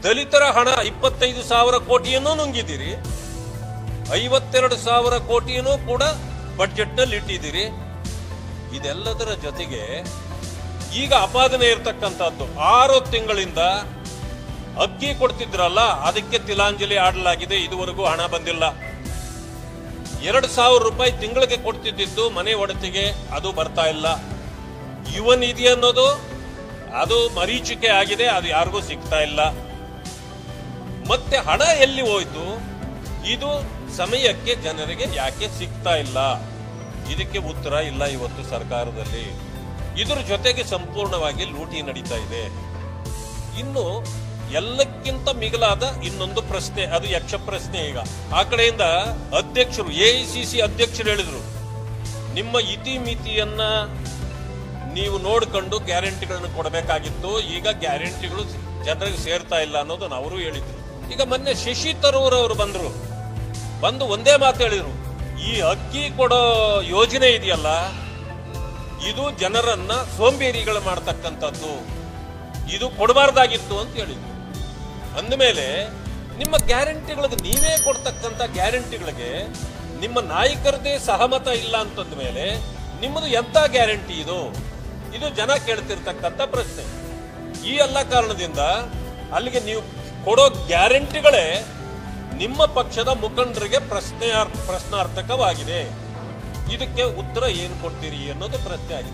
ದಲಿತರ ಹಣ 25,000 ಕೋಟಿಯನ್ನು ನುಂಗಿದ್ದೀರಿ, 52,000 ಕೋಟಿಯನ್ನು ಕೂಡ ಬಡ್ಜೆಟ್ ನಲ್ಲಿ ಇಟ್ಟಿದ್ದೀರಿ. ಇದೆಲ್ಲದರ ಜೊತೆಗೆ ಈಗ ಅಪಾದನೆ ಇರತಕ್ಕಂಥದ್ದು 6 ತಿಂಗಳಿಂದ ಅಕ್ಕಿ ಕೊಡ್ತಿದ್ರಲ್ಲ, ಅದಕ್ಕೆ ತಿಲಾಂಜಲಿ ಆಡಲಾಗಿದೆ. ಇದುವರೆಗೂ ಹಣ ಬಂದಿಲ್ಲ. 2,000 ರೂಪಾಯಿ ತಿಂಗಳಿಗೆ ಕೊಡ್ತಿದ್ದು ಮನೆ ಒಡತಿಗೆ, ಅದು ಬರ್ತಾ ಇಲ್ಲ. ಯುವ ನಿಧಿ ಅನ್ನೋದು ಅದು ಮರೀಚಿಕೆ ಆಗಿದೆ, ಅದು ಯಾರಿಗೂ ಸಿಗ್ತಾ ಇಲ್ಲ. ಮತ್ತೆ ಹಣ ಎಲ್ಲಿ ಹೋಯ್ತು? ಇದು ಸಮಯಕ್ಕೆ ಜನರಿಗೆ ಯಾಕೆ ಸಿಗ್ತಾ ಇಲ್ಲ? ಇದಕ್ಕೆ ಉತ್ತರ ಇಲ್ಲ ಇವತ್ತು ಸರ್ಕಾರದಲ್ಲಿ. ಇದರ ಜೊತೆಗೆ ಸಂಪೂರ್ಣವಾಗಿ ಲೂಟಿ ನಡೀತಾ ಇದೆ. ಇನ್ನು ಎಲ್ಲಕ್ಕಿಂತ ಮಿಗಿಲಾದ ಇನ್ನೊಂದು ಪ್ರಶ್ನೆ, ಅದು ಯಕ್ಷ ಪ್ರಶ್ನೆ. ಈಗ ಆ ಕಡೆಯಿಂದ ಅಧ್ಯಕ್ಷರು, AICC ಅಧ್ಯಕ್ಷರು ಹೇಳಿದ್ರು, ನಿಮ್ಮ ಇತಿಮಿತಿಯನ್ನ ನೀವು ನೋಡ್ಕೊಂಡು ಗ್ಯಾರಂಟಿಗಳನ್ನು ಕೊಡಬೇಕಾಗಿತ್ತು. ಈಗ ಗ್ಯಾರಂಟಿಗಳು ಜನರಿಗೆ ಸೇರ್ತಾ ಇಲ್ಲ ಅನ್ನೋದು ಅವರು ಹೇಳಿದ್ರು. ಈಗ ಮೊನ್ನೆ ಶಶಿ ತರೂರ್ ಅವರು ಬಂದು ಒಂದೇ ಮಾತು ಹೇಳಿದ್ರು, ಈ ಅಕ್ಕಿ ಕೊಡೋ ಯೋಜನೆ ಇದೆಯಲ್ಲ, ಇದು ಜನರನ್ನ ಸೋಂಬೇರಿಗಳು ಮಾಡ್ತಕ್ಕಂಥದ್ದು, ಇದು ಕೊಡಬಾರ್ದಾಗಿತ್ತು ಅಂತ ಹೇಳಿದ್ರು. ಅಂದಮೇಲೆ ನಿಮ್ಮ ಗ್ಯಾರಂಟಿಗಳಿಗೆ, ನೀವೇ ಕೊಡ್ತಕ್ಕಂಥ ಗ್ಯಾರಂಟಿಗಳಿಗೆ ನಿಮ್ಮ ನಾಯಕರದೇ ಸಹಮತ ಇಲ್ಲ ಅಂತಂದ ಮೇಲೆ ನಿಮ್ಮದು ಎಂತ ಗ್ಯಾರಂಟಿ ಇದು ಜನ ಕೇಳ್ತಿರ್ತಕ್ಕಂಥ ಪ್ರಶ್ನೆ. ಈ ಎಲ್ಲ ಕಾರಣದಿಂದ ಅಲ್ಲಿಗೆ ನೀವು ಕೊಡೋ ಗ್ಯಾರಂಟಿಗಳೇ ನಿಮ್ಮ ಪಕ್ಷದ ಮುಖಂಡರಿಗೆ ಪ್ರಶ್ನಾರ್ಥಕವಾಗಿದೆ. ಇದಕ್ಕೆ ಉತ್ತರ ಏನು ಕೊಡ್ತೀರಿ ಅನ್ನೋದು ಪ್ರಶ್ನೆ ಆಗಿದೆ.